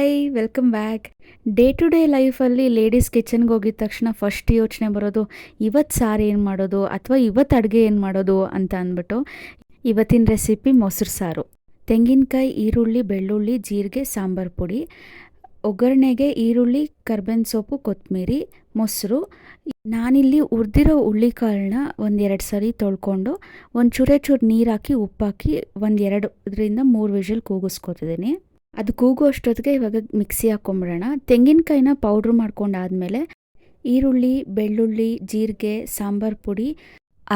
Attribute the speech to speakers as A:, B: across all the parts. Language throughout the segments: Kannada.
A: Hi welcome back. Day to day ಲೈಫಲ್ಲಿ ಲೇಡೀಸ್ ಕಿಚನ್ಗೆ ಹೋಗಿದ ತಕ್ಷಣ ಫಸ್ಟ್ ಯೋಚನೆ ಬರೋದು ಇವತ್ತು ಸಾರು ಏನು ಮಾಡೋದು ಅಥವಾ ಇವತ್ತು ಅಡುಗೆ ಏನು ಮಾಡೋದು ಅಂತ ಅಂದ್ಬಿಟ್ಟು ಇವತ್ತಿನ ರೆಸಿಪಿ ಮೊಸರು ಸಾರು. ತೆಂಗಿನಕಾಯಿ, ಈರುಳ್ಳಿ, ಬೆಳ್ಳುಳ್ಳಿ, ಜೀರಿಗೆ, ಸಾಂಬಾರು ಪುಡಿ, ಒಗ್ಗರಣೆಗೆ ಈರುಳ್ಳಿ, ಕರ್ಬೇವಿನ ಸೊಪ್ಪು, ಕೊತ್ತಂಬರಿ, ಮೊಸರು. ನಾನಿಲ್ಲಿ ಹುರಿದಿರೋ ಹುಳ್ಳಿಕಾಳನ್ನ ಒಂದೆರಡು ಸರಿ ತೊಳ್ಕೊಂಡು ಒಂದು ಚೂರು ನೀರು ಹಾಕಿ ಉಪ್ಪಾಕಿ ಒಂದು 2-3 ವಿಷಲ್ ಕೂಗಿಸ್ಕೊತಿದ್ದೀನಿ. ಅದು ಕೂಗೋ ಅಷ್ಟೊತ್ತಿಗೆ ಇವಾಗ ಮಿಕ್ಸಿ ಹಾಕ್ಕೊಂಬಿಡೋಣ. ತೆಂಗಿನಕಾಯಿನ ಪೌಡ್ರ್ ಮಾಡ್ಕೊಂಡಾದ್ಮೇಲೆ ಈರುಳ್ಳಿ, ಬೆಳ್ಳುಳ್ಳಿ, ಜೀರಿಗೆ, ಸಾಂಬಾರು ಪುಡಿ,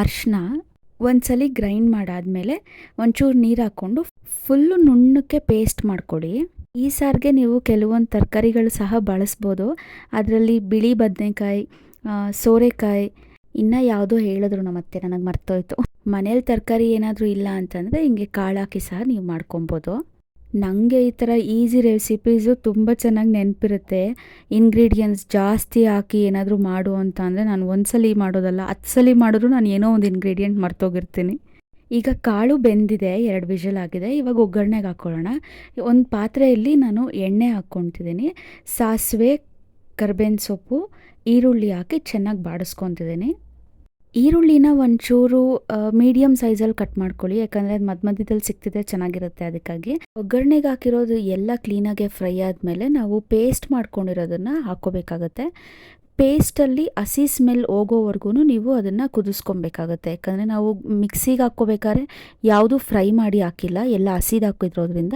A: ಅರಿಶಿನ ಒಂದ್ಸಲಿ ಗ್ರೈಂಡ್ ಮಾಡಾದ್ಮೇಲೆ ಒಂಚೂರು ನೀರು ಹಾಕ್ಕೊಂಡು ಫುಲ್ಲು ನುಣ್ಣಕ್ಕೆ ಪೇಸ್ಟ್ ಮಾಡ್ಕೊಳ್ಳಿ. ಈ ಸಾರಿಗೆ ನೀವು ಕೆಲವೊಂದು ತರಕಾರಿಗಳು ಸಹ ಬಳಸ್ಬೋದು. ಅದರಲ್ಲಿ ಬಿಳಿ ಬದನೆಕಾಯಿ, ಸೋರೆಕಾಯಿ, ಇನ್ನು ಯಾವುದೋ ಹೇಳಿದ್ರು ನಮ್ಮತ್ತೆ, ನನಗೆ ಮರ್ತೋಯ್ತು. ಮನೇಲಿ ತರಕಾರಿ ಏನಾದರೂ ಇಲ್ಲ ಅಂತಂದರೆ ಹಿಂಗೆ ಕಾಳು ಹಾಕಿ ಸಹ ನೀವು ಮಾಡ್ಕೊಬೋದು. ನನಗೆ ಈ ಥರ ಈಸಿ ರೆಸಿಪೀಸು ತುಂಬ ಚೆನ್ನಾಗಿ ನೆನಪಿರುತ್ತೆ. ಇಂಗ್ರೀಡಿಯೆಂಟ್ಸ್ ಜಾಸ್ತಿ ಹಾಕಿ ಏನಾದರೂ ಮಾಡು ಅಂತ ಅಂದರೆ ನಾನು ಒಂದ್ಸಲಿ ಮಾಡೋದಲ್ಲ, 10 ಸಲ ಮಾಡಿದ್ರು ನಾನು ಏನೋ ಒಂದು ಇಂಗ್ರೀಡಿಯೆಂಟ್ ಮರ್ತೋಗಿರ್ತೀನಿ. ಈಗ ಕಾಳು ಬೆಂದಿದೆ, 2 ವಿಷಲ್ ಆಗಿದೆ. ಇವಾಗ ಒಗ್ಗರಣೆಗೆ ಹಾಕ್ಕೊಳ್ಳೋಣ. ಒಂದು ಪಾತ್ರೆಯಲ್ಲಿ ನಾನು ಎಣ್ಣೆ ಹಾಕ್ಕೊತಿದ್ದೀನಿ. ಸಾಸಿವೆ, ಕರ್ಬೇವಿನ ಸೊಪ್ಪು, ಈರುಳ್ಳಿ ಹಾಕಿ ಚೆನ್ನಾಗಿ ಬಾಡಿಸ್ಕೊತಿದ್ದೀನಿ. ಈರುಳ್ಳಿನ ಒಂಚೂರು ಮೀಡಿಯಮ್ ಸೈಜಲ್ಲಿ ಕಟ್ ಮಾಡ್ಕೊಳ್ಳಿ, ಯಾಕಂದರೆ ಅದು ಮಧ್ಯದಲ್ಲಿ ಸಿಕ್ತಿದ್ರೆ ಚೆನ್ನಾಗಿರುತ್ತೆ. ಅದಕ್ಕಾಗಿ ಒಗ್ಗರಣೆಗೆ ಹಾಕಿರೋದು ಎಲ್ಲ ಕ್ಲೀನಾಗೆ ಫ್ರೈ ಆದಮೇಲೆ ನಾವು ಪೇಸ್ಟ್ ಮಾಡ್ಕೊಂಡಿರೋದನ್ನು ಹಾಕ್ಕೋಬೇಕಾಗತ್ತೆ. ಪೇಸ್ಟಲ್ಲಿ ಹಸಿ ಸ್ಮೆಲ್ ಹೋಗೋವರೆಗೂ ನೀವು ಅದನ್ನು ಕುದಿಸ್ಕೊಬೇಕಾಗತ್ತೆ. ಯಾಕಂದರೆ ನಾವು ಮಿಕ್ಸಿಗೆ ಹಾಕ್ಕೋಬೇಕಾದ್ರೆ ಯಾವುದೂ ಫ್ರೈ ಮಾಡಿ ಹಾಕಿಲ್ಲ, ಎಲ್ಲ ಹಸಿದು ಹಾಕಿದ್ರೋದ್ರಿಂದ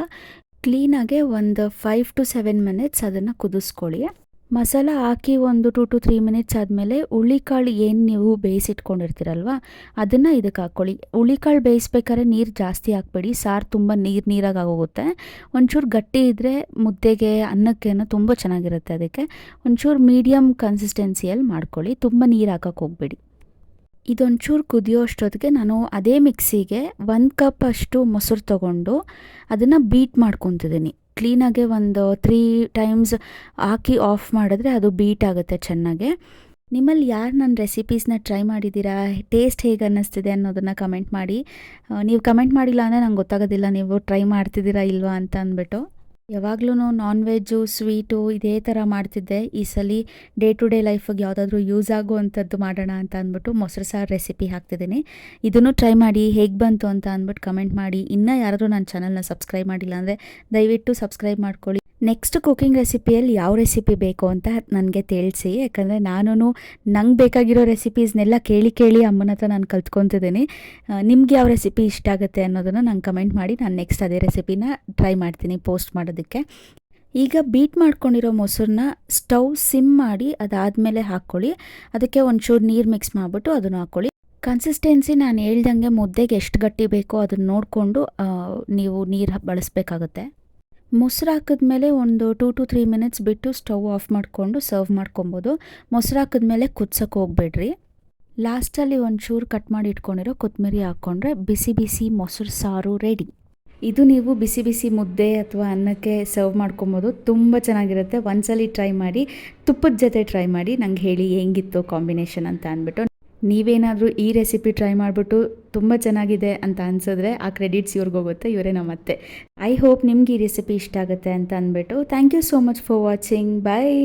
A: ಕ್ಲೀನಾಗೆ ಒಂದು 5 to 7 ಮಿನಿಟ್ಸ್ ಅದನ್ನು ಕುದಿಸ್ಕೊಳ್ಳಿ. ಮಸಾಲ ಹಾಕಿ ಒಂದು 2 to 3 ಮಿನಿಟ್ಸ್ ಆದಮೇಲೆ ಹುಳಿಕಾಳು ಏನು ನೀವು ಬೇಯಿಸಿಟ್ಕೊಂಡಿರ್ತೀರಲ್ವ ಅದನ್ನು ಇದಕ್ಕೆ ಹಾಕ್ಕೊಳ್ಳಿ. ಹುಳಿಕಾಳು ಬೇಯಿಸ್ಬೇಕಾದ್ರೆ ನೀರು ಜಾಸ್ತಿ ಹಾಕ್ಬೇಡಿ, ಸಾರು ತುಂಬ ನೀರಾಗಿ ಆಗೋಗುತ್ತೆ. ಒಂಚೂರು ಗಟ್ಟಿ ಇದ್ದರೆ ಮುದ್ದೆಗೆ, ಅನ್ನಕ್ಕೇನೋ ತುಂಬ ಚೆನ್ನಾಗಿರುತ್ತೆ. ಅದಕ್ಕೆ ಒಂಚೂರು ಮೀಡಿಯಮ್ ಕನ್ಸಿಸ್ಟೆನ್ಸಿಯಲ್ಲಿ ಮಾಡ್ಕೊಳ್ಳಿ, ತುಂಬ ನೀರು ಹಾಕಕ್ಕೆ ಹೋಗಬೇಡಿ. ಇದೊಂಚೂರು ಕುದಿಯೋ ಅಷ್ಟೊತ್ತಿಗೆ ನಾನು ಅದೇ ಮಿಕ್ಸಿಗೆ 1 ಕಪ್ ಅಷ್ಟು ಮೊಸರು ತೊಗೊಂಡು ಅದನ್ನು ಬೀಟ್ ಮಾಡ್ಕೊತಿದ್ದೀನಿ. ಕ್ಲೀನಾಗೆ ಒಂದು 3 ಟೈಮ್ಸ್ ಹಾಕಿ ಆಫ್ ಮಾಡಿದ್ರೆ ಅದು ಬೀಟ್ ಆಗುತ್ತೆ ಚೆನ್ನಾಗೆ. ನಿಮ್ಮಲ್ಲಿ ಯಾರು ನನ್ನ ರೆಸಿಪೀಸ್ನ ಟ್ರೈ ಮಾಡಿದ್ದೀರಾ, ಟೇಸ್ಟ್ ಹೇಗೆ ಅನ್ನಿಸ್ತಿದೆ ಅನ್ನೋದನ್ನು ಕಮೆಂಟ್ ಮಾಡಿ. ನೀವು ಕಮೆಂಟ್ ಮಾಡಿಲ್ಲ ಅಂದರೆ ನಂಗೆ ಗೊತ್ತಾಗೋದಿಲ್ಲ ನೀವು ಟ್ರೈ ಮಾಡ್ತಿದ್ದೀರಾ ಇಲ್ವಾ ಅಂತ ಅಂದ್ಬಿಟ್ಟು. ಯಾವಾಗಲೂ ನಾನ್ ವೆಜ್ಜು, ಸ್ವೀಟು ಇದೇ ಥರ ಮಾಡ್ತಿದ್ದೆ. ಈ ಸಲ ಡೇ ಟು ಡೇ ಲೈಫಿಗೆ ಯಾವುದಾದ್ರೂ ಯೂಸ್ ಆಗುವಂಥದ್ದು ಮಾಡೋಣ ಅಂತ ಅಂದ್ಬಿಟ್ಟು ಮೊಸರು ಸಾರು ರೆಸಿಪಿ ಹಾಕ್ತಿದ್ದೀನಿ. ಇದನ್ನು ಟ್ರೈ ಮಾಡಿ ಹೇಗೆ ಬಂತು ಅಂತ ಅಂದ್ಬಿಟ್ಟು ಕಮೆಂಟ್ ಮಾಡಿ. ಇನ್ನೂ ಯಾರಾದರೂ ನನ್ನ ಚಾನಲ್ನ ಸಬ್ಸ್ಕ್ರೈಬ್ ಮಾಡಿಲ್ಲ ಅಂದರೆ ದಯವಿಟ್ಟು ಸಬ್ಸ್ಕ್ರೈಬ್ ಮಾಡ್ಕೊಳ್ಳಿ. ನೆಕ್ಸ್ಟ್ ಕುಕಿಂಗ್ ರೆಸಿಪಿಯಲ್ಲಿ ಯಾವ ರೆಸಿಪಿ ಬೇಕು ಅಂತ ನನಗೆ ತಿಳಿಸಿ, ಯಾಕಂದರೆ ನಾನು ನಂಗೆ ಬೇಕಾಗಿರೋ ರೆಸಿಪೀಸ್ನೆಲ್ಲ ಕೇಳಿ ಅಮ್ಮನ ಹತ್ರ ನಾನು ಕಲ್ತ್ಕೊತಿದ್ದೀನಿ. ನಿಮ್ಗೆ ಯಾವ ರೆಸಿಪಿ ಇಷ್ಟ ಆಗುತ್ತೆ ಅನ್ನೋದನ್ನು ನಂಗೆ ಕಮೆಂಟ್ ಮಾಡಿ, ನಾನು ನೆಕ್ಸ್ಟ್ ಅದೇ ರೆಸಿಪಿನ ಟ್ರೈ ಮಾಡ್ತೀನಿ ಪೋಸ್ಟ್ ಮಾಡೋದಕ್ಕೆ. ಈಗ ಬೀಟ್ ಮಾಡ್ಕೊಂಡಿರೋ ಮೊಸರನ್ನ ಸ್ಟವ್ ಸಿಮ್ ಮಾಡಿ ಅದಾದಮೇಲೆ ಹಾಕ್ಕೊಳ್ಳಿ. ಅದಕ್ಕೆ ಒಂಚೂರು ನೀರು ಮಿಕ್ಸ್ ಮಾಡಿಬಿಟ್ಟು ಅದನ್ನು ಹಾಕ್ಕೊಳ್ಳಿ. ಕನ್ಸಿಸ್ಟೆನ್ಸಿ ನಾನು ಹೇಳ್ದಂಗೆ ಮುದ್ದೆಗೆ ಎಷ್ಟು ಗಟ್ಟಿ ಬೇಕೋ ಅದನ್ನು ನೋಡಿಕೊಂಡು ನೀವು ನೀರು ಬಳಸಬೇಕಾಗುತ್ತೆ. ಮೊಸರು ಹಾಕಿದ್ಮೇಲೆ ಒಂದು 2 to 3 ಮಿನಿಟ್ಸ್ ಬಿಟ್ಟು ಸ್ಟವ್ ಆಫ್ ಮಾಡಿಕೊಂಡು ಸರ್ವ್ ಮಾಡ್ಕೊಬೋದು. ಮೊಸರು ಹಾಕಿದ್ಮೇಲೆ ಕುದ್ಸೋಕೆ ಹೋಗಬೇಡ್ರಿ. ಲಾಸ್ಟಲ್ಲಿ ಒಂಚೂರು ಕಟ್ ಮಾಡಿ ಇಟ್ಕೊಂಡಿರೋ ಕೊತ್ತಂಬರಿ ಹಾಕ್ಕೊಂಡ್ರೆ ಬಿಸಿ ಬಿಸಿ ಮೊಸರು ಸಾರು ರೆಡಿ. ಇದು ನೀವು ಬಿಸಿ ಬಿಸಿ ಮುದ್ದೆ ಅಥವಾ ಅನ್ನಕ್ಕೆ ಸರ್ವ್ ಮಾಡ್ಕೊಬೋದು, ತುಂಬ ಚೆನ್ನಾಗಿರುತ್ತೆ. ಒಂದ್ಸಲಿ ಟ್ರೈ ಮಾಡಿ, ತುಪ್ಪದ ಜೊತೆ ಟ್ರೈ ಮಾಡಿ, ನಂಗೆ ಹೇಳಿ ಹೆಂಗಿತ್ತು ಕಾಂಬಿನೇಷನ್ ಅಂತ ಅಂದ್ಬಿಟ್ಟು. ನೀವೇನಾದರೂ ಈ ರೆಸಿಪಿ ಟ್ರೈ ಮಾಡಿಬಿಟ್ಟು ತುಂಬ ಚೆನ್ನಾಗಿದೆ ಅಂತ ಅನಿಸಿದ್ರೆ ಆ ಕ್ರೆಡಿಟ್ಸ್ ಇವ್ರಿಗೋಗುತ್ತೆ, ಇವರೇ ನಮ್ಮತ್ತೆ. ಐ ಹೋಪ್ ನಿಮ್ಗೆ ಈ ರೆಸಿಪಿ ಇಷ್ಟ ಆಗುತ್ತೆ ಅಂತ ಅಂದ್ಬಿಟ್ಟು. Thank you so much for watching. Bye.